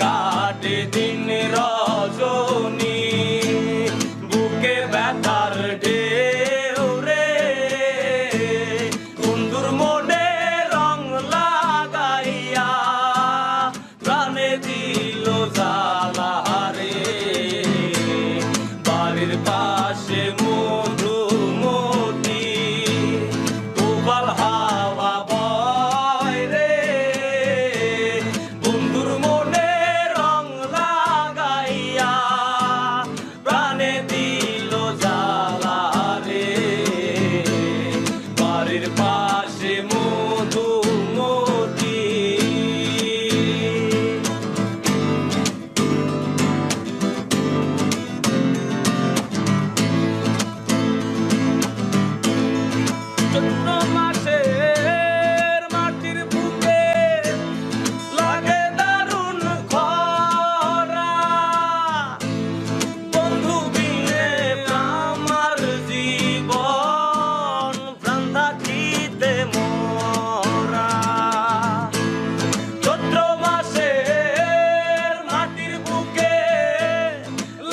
কাটে দিন রজনী, বুকে ব্যথার ঢেউ রে, বন্ধুর মনে রং লাগাইয়া প্রাণে দিল জ্বালা রে। বাড়ির পাশে মধুমতি প্রবাল হাওয়া বয় রে, বন্ধুর মনে রং লাগাইয়া প্রাণে দিল জ্বালা রে। বাড়ির পাশে মধুমতি। চৈত্র মাসের মাটির বুকে লাগে দারুণ খরা, বন্ধু বিনে আমার জীবন প্রাণ থাকিতে মরা। চৈত্র মাসের মাটির বুকে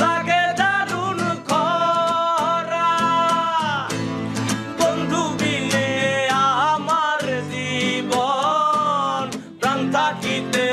লাগে দারুণ খরা, বন্ধু বিনে আমার জীবন প্রাণ থাকিতে